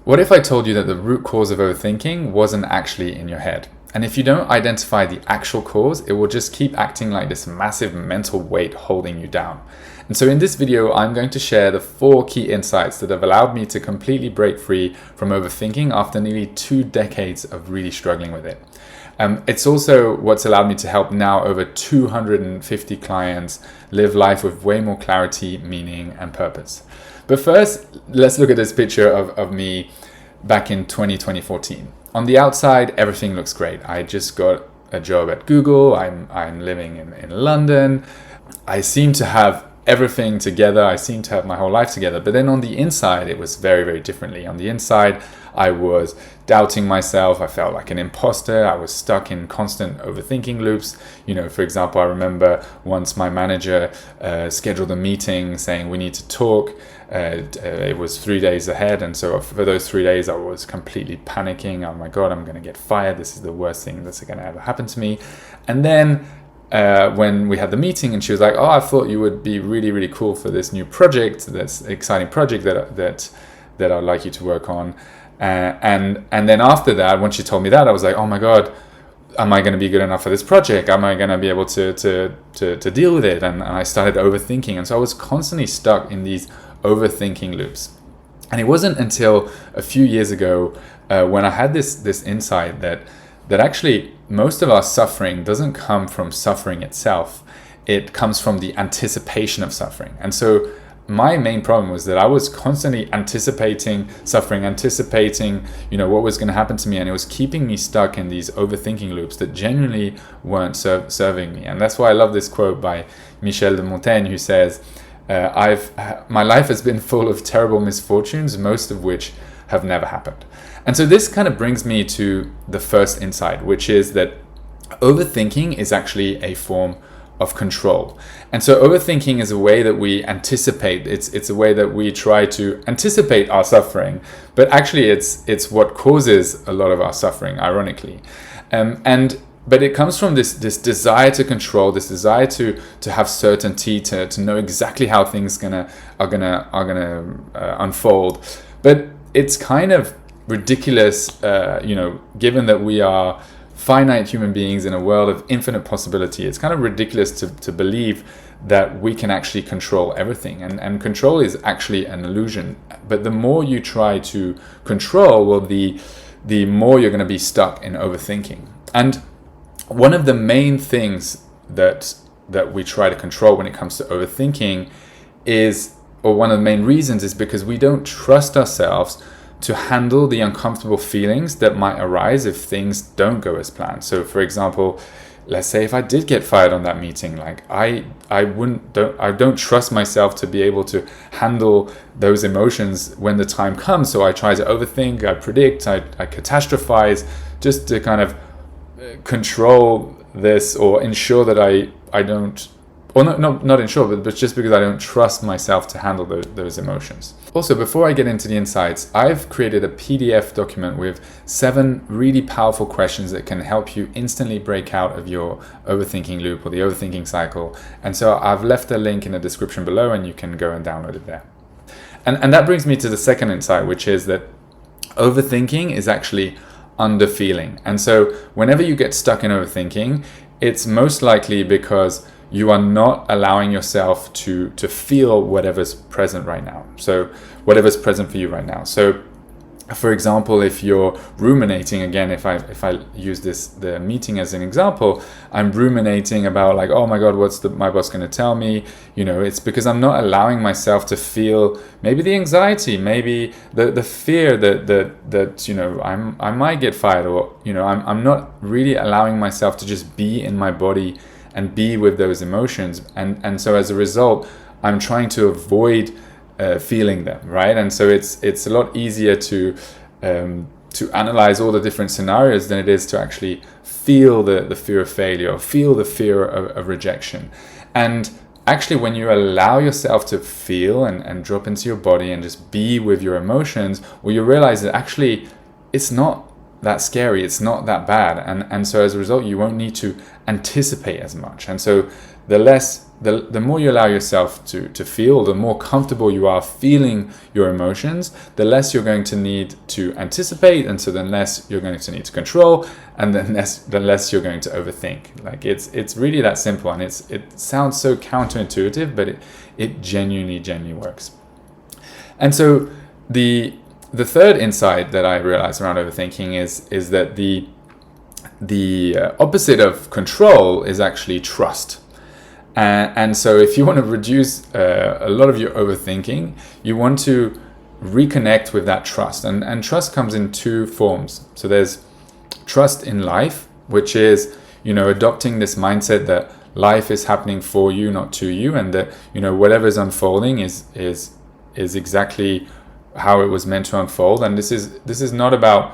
What if I told you that the root cause of overthinking wasn't actually in your head? And if you don't identify the actual cause, it will just keep acting like this massive mental weight holding you down. And so in this video, I'm going to share the 4 key insights that have allowed me to completely break free from overthinking after nearly 2 decades of really struggling with it. It's also what's allowed me to help now over 250 clients live life with way more clarity, meaning, and purpose. But first, let's look at this picture of me back in 2014. On the outside, everything looks great. I just got a job at Google. I'm living in London. I seem to have everything together. I seem to have my whole life together. But then on the inside, it was very, very differently. On the inside, I was doubting myself. I felt like an imposter. I was stuck in constant overthinking loops. For example, I remember once my manager scheduled a meeting saying we need to talk. It was 3 days ahead, and so for those 3 days I was completely panicking. Oh my god, I'm going to get fired. This is the worst thing that's going to ever happen to me. And then when we had the meeting, and she was like, I thought you would be really, really cool for this new project, this exciting project that I'd like you to work on. And then after that, when she told me that, I was like, oh my god, am I going to be good enough for this project? Am I going to be able to deal with it? And I started overthinking, and so I was constantly stuck in these overthinking loops. And it wasn't until a few years ago when I had this insight that actually most of our suffering doesn't come from suffering itself. It comes from the anticipation of suffering. And so my main problem was that I was constantly anticipating suffering, anticipating, what was going to happen to me. And it was keeping me stuck in these overthinking loops that genuinely weren't serving me. And that's why I love this quote by Michel de Montaigne, who says, my life has been full of terrible misfortunes, most of which have never happened. And so this kind of brings me to the first insight, which is that overthinking is actually a form of control. And so overthinking is a way that we anticipate. It's a way that we try to anticipate our suffering, but actually it's what causes a lot of our suffering, ironically. But it comes from this desire to control, this desire to have certainty, to know exactly how things are gonna unfold. But it's kind of ridiculous, given that we are finite human beings in a world of infinite possibility. It's kind of ridiculous to believe that we can actually control everything, and control is actually an illusion. But the more you try to control, well, the more you're going to be stuck in overthinking. And one of the main things that we try to control when it comes to overthinking one of the main reasons is because we don't trust ourselves to handle the uncomfortable feelings that might arise if things don't go as planned. So for example, let's say if I did get fired on that meeting, like I don't trust myself to be able to handle those emotions when the time comes. So I try to overthink, I predict, I catastrophize, just to kind of control this or ensure that I don't, or not ensure, but just because I don't trust myself to handle those emotions. Also, before I get into the insights, I've created a PDF document with 7 really powerful questions that can help you instantly break out of your overthinking loop or the overthinking cycle. And so I've left a link in the description below, and you can go and download it there. And that brings me to the second insight, which is that overthinking is actually underfeeling. And so whenever you get stuck in overthinking, it's most likely because you are not allowing yourself to feel whatever's present right now. So whatever's present for you right now. So for example, if you're ruminating, again, if I use the meeting as an example, I'm ruminating about like, oh my god, what's my boss going to tell me? It's because I'm not allowing myself to feel maybe the anxiety, maybe the fear that I might get fired, or I'm not really allowing myself to just be in my body and be with those emotions, and so as a result, I'm trying to avoid feeling them, right? And so it's a lot easier to analyze all the different scenarios than it is to actually feel the fear of failure, or feel the fear of rejection. And actually, when you allow yourself to feel and drop into your body and just be with your emotions, well, you realize that actually it's not that scary, it's not that bad, and so as a result you won't need to anticipate as much. And so the more you allow yourself to feel, the more comfortable you are feeling your emotions, the less you're going to need to anticipate, and so then less you're going to need to control, and then the less you're going to overthink. Like it's really that simple, and it sounds so counterintuitive, but it genuinely works. And so the third insight that I realized around overthinking is that the opposite of control is actually trust. And so if you want to reduce a lot of your overthinking, you want to reconnect with that trust. And trust comes in two forms. So there's trust in life, which is, adopting this mindset that life is happening for you, not to you, and that, whatever is unfolding is exactly how it was meant to unfold. And this is not about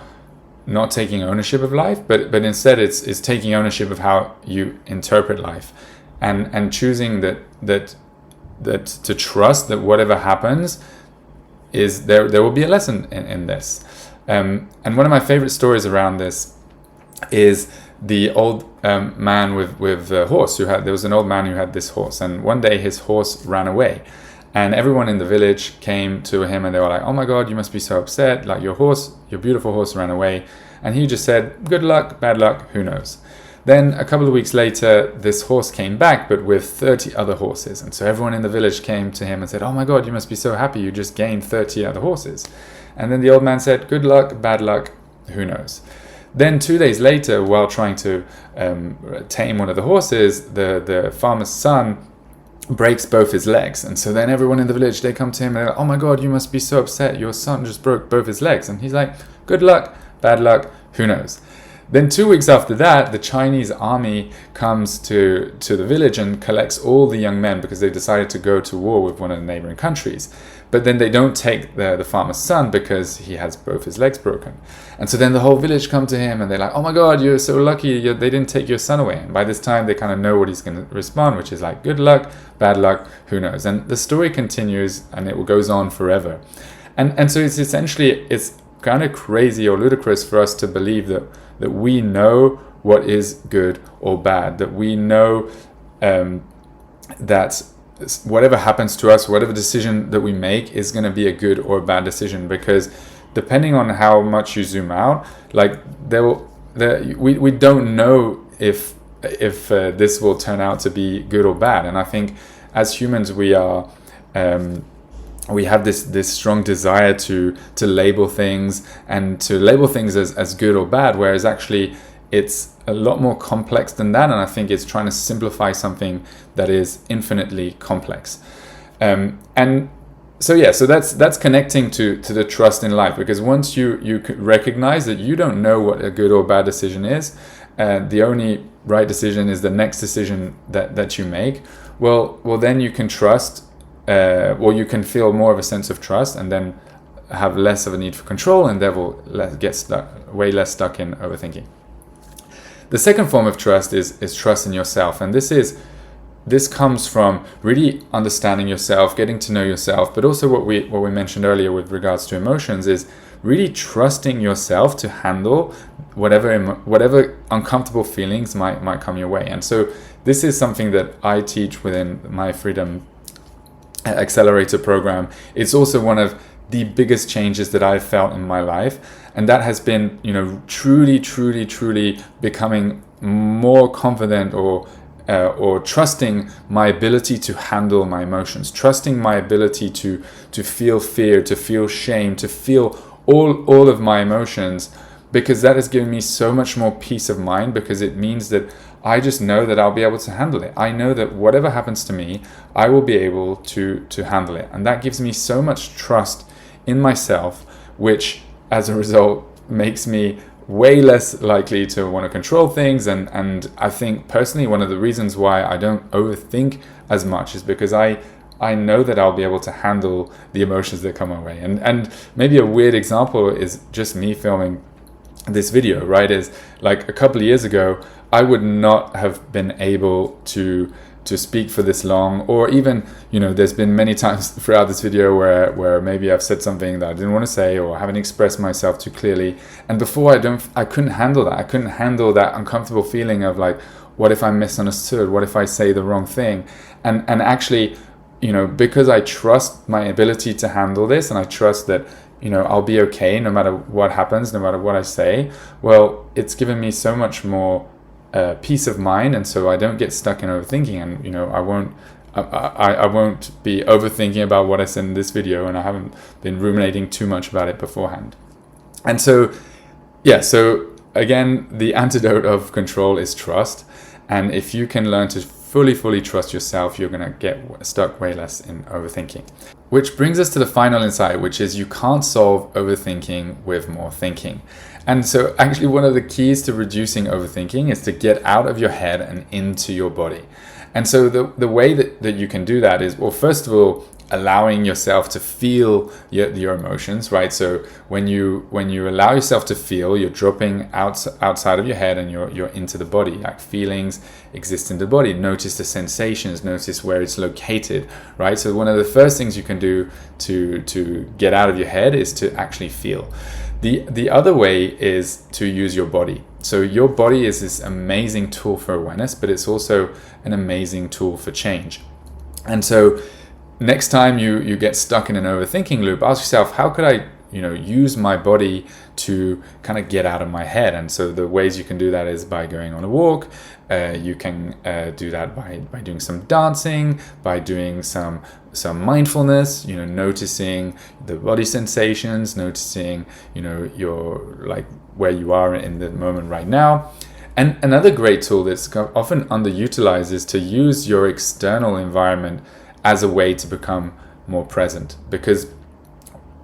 not taking ownership of life, but instead it's taking ownership of how you interpret life. And choosing that to trust that whatever happens is there will be a lesson in this. And one of my favorite stories around this is the old man with a horse there was an old man who had this horse, and one day his horse ran away, and everyone in the village came to him and they were like, "Oh my God, you must be so upset, like your beautiful horse ran away." And he just said, "Good luck, bad luck, who knows." Then a couple of weeks later, this horse came back, but with 30 other horses. And so everyone in the village came to him and said, "Oh my God, you must be so happy. You just gained 30 other horses." And then the old man said, "Good luck, bad luck, who knows." Then 2 days later, while trying to tame one of the horses, the farmer's son breaks both his legs. And so then everyone in the village, they come to him and they're like, "Oh my God, you must be so upset. Your son just broke both his legs." And he's like, "Good luck, bad luck, who knows." Then 2 weeks after that, the Chinese army comes to the village and collects all the young men because they decided to go to war with one of the neighboring countries. But then they don't take the farmer's son because he has both his legs broken. And so then the whole village come to him and they're like, "Oh my God, you're so lucky. They didn't take your son away." And by this time, they kind of know what he's going to respond, which is like, "Good luck, bad luck, who knows." And the story continues and it goes on forever. And so it's kind of crazy or ludicrous for us to believe that we know what is good or bad, that we know that whatever happens to us, whatever decision that we make is going to be a good or a bad decision, because depending on how much you zoom out, like we don't know if this will turn out to be good or bad. And I think as humans we have this strong desire to label things and to label things as good or bad, whereas actually it's a lot more complex than that. And I think it's trying to simplify something that is infinitely complex. And so that's connecting to the trust in life, because once you recognize that you don't know what a good or bad decision is, the only right decision is the next decision that you make, well then you can trust. You can feel more of a sense of trust, and then have less of a need for control, and therefore get way less stuck in overthinking. The second form of trust is trust in yourself, and this comes from really understanding yourself, getting to know yourself, but also what we mentioned earlier with regards to emotions is really trusting yourself to handle whatever uncomfortable feelings might come your way. And so this is something that I teach within my Freedom Accelerator program. It's also one of the biggest changes that I've felt in my life, and that has been truly becoming more confident or trusting my ability to handle my emotions, trusting my ability to feel fear, to feel shame, to feel all of my emotions, because that has given me so much more peace of mind, because it means that I just know that I'll be able to handle it. I know that whatever happens to me, I will be able to handle it. And that gives me so much trust in myself, which as a result makes me way less likely to want to control things. And I think personally, one of the reasons why I don't overthink as much is because I know that I'll be able to handle the emotions that come my way. And maybe a weird example is just me filming this video, right? Is like a couple of years ago, I would not have been able to to speak for this long, or even, there's been many times throughout this video where maybe I've said something that I didn't want to say, or haven't expressed myself too clearly. And before I couldn't handle that. I couldn't handle that uncomfortable feeling of like, what if I'm misunderstood? What if I say the wrong thing? And actually, because I trust my ability to handle this, and I trust that, I'll be okay no matter what happens, no matter what I say, well, it's given me so much more peace of mind, and so I don't get stuck in overthinking, and I won't be overthinking about what I said in this video, and I haven't been ruminating too much about it beforehand. And so again, the antidote of control is trust, and if you can learn to fully trust yourself, you're going to get stuck way less in overthinking. Which brings us to the final insight, which is you can't solve overthinking with more thinking. And so actually one of the keys to reducing overthinking is to get out of your head and into your body. And so the way that you can do that is, well, first of all, allowing yourself to feel your emotions, right? So when you allow yourself to feel, you're dropping outside of your head and you're into the body. Like, feelings exist in the body. Notice the sensations, notice where it's located, right? So one of the first things you can do to get out of your head is to actually feel. The other way is to use your body. So your body is this amazing tool for awareness, but it's also an amazing tool for change. And so next time you get stuck in an overthinking loop, ask yourself, how could I use my body to kind of get out of my head? And so the ways you can do that is by going on a walk. You can do that by doing some dancing, by doing some mindfulness, noticing the body sensations, noticing, your like where you are in the moment right now. And another great tool that's often underutilized is to use your external environment as a way to become more present. Because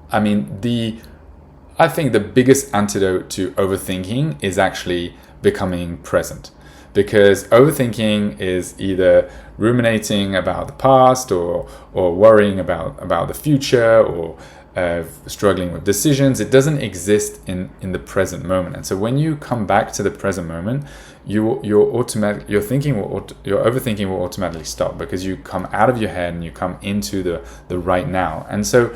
I think the biggest antidote to overthinking is actually becoming present. Because overthinking is either ruminating about the past, or worrying about the future, or struggling with decisions. It doesn't exist in the present moment. And so when you come back to the present moment, your overthinking will automatically stop, because you come out of your head and you come into the right now. And so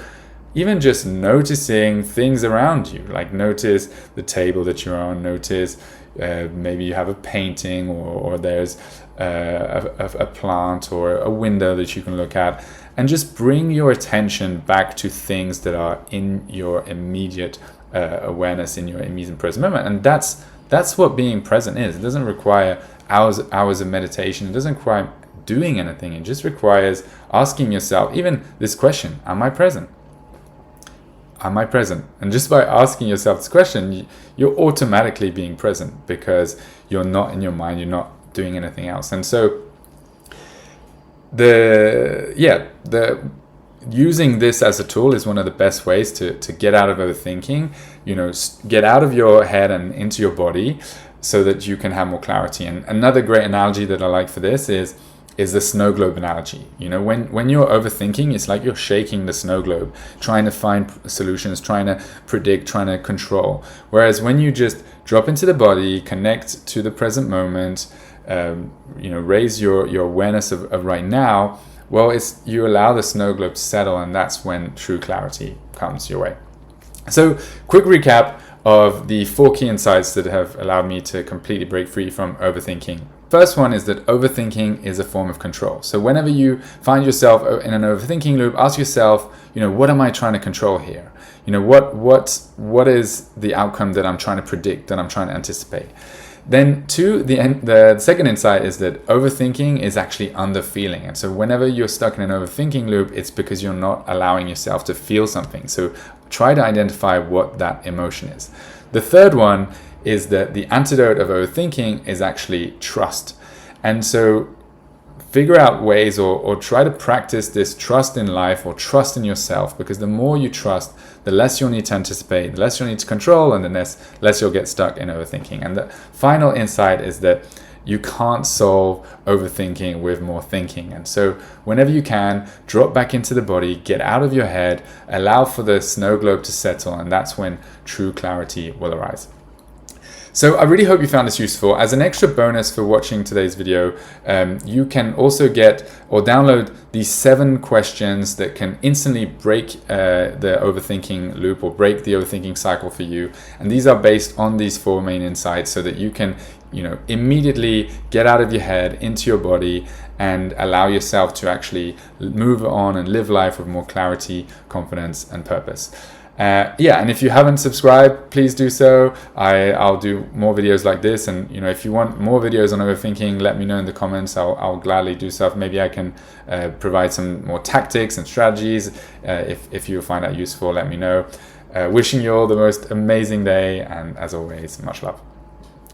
even just noticing things around you, like notice the table that you're on, notice maybe you have a painting, or there's a plant or a window that you can look at, and just bring your attention back to things that are in your immediate awareness, in your immediate present moment. And that's what being present is. It doesn't require hours of meditation. It doesn't require doing anything. It just requires asking yourself even this question: am I present? Am I present? And just by asking yourself this question, you're automatically being present, because you're not in your mind, you're not doing anything else. And so using this as a tool is one of the best ways to get out of overthinking, get out of your head and into your body, so that you can have more clarity. And another great analogy that I like for this is the snow globe analogy. When you're overthinking, it's like you're shaking the snow globe, trying to find solutions, trying to predict, trying to control. Whereas when you just drop into the body, connect to the present moment, raise your awareness of right now, well, you allow the snow globe to settle, and that's when true clarity comes your way. So, quick recap of the 4 key insights that have allowed me to completely break free from overthinking. First one is that overthinking is a form of control. So whenever you find yourself in an overthinking loop, ask yourself, what am I trying to control here? What is the outcome that I'm trying to predict, that I'm trying to anticipate? Then the second insight is that overthinking is actually underfeeling. And so whenever you're stuck in an overthinking loop, it's because you're not allowing yourself to feel something. So try to identify what that emotion is. The third one is that the antidote of overthinking is actually trust. And so figure out ways, or try to practice this trust in life, or trust in yourself, because the more you trust, the less you'll need to anticipate, the less you'll need to control, and the less you'll get stuck in overthinking. And the final insight is that you can't solve overthinking with more thinking. And so whenever you can, drop back into the body, get out of your head, allow for the snow globe to settle, and that's when true clarity will arise. So I really hope you found this useful. As an extra bonus for watching today's video, you can also get or download these 7 questions that can instantly break the overthinking loop or break the overthinking cycle for you. And these are based on these 4 main insights so that you can, immediately get out of your head into your body and allow yourself to actually move on and live life with more clarity, confidence, and purpose. And if you haven't subscribed, please do so. I'll do more videos like this, and if you want more videos on overthinking, let me know in the comments. I'll gladly do stuff. Maybe I can provide some more tactics and strategies. If you find that useful, let me know. Wishing you all the most amazing day, and as always, much love.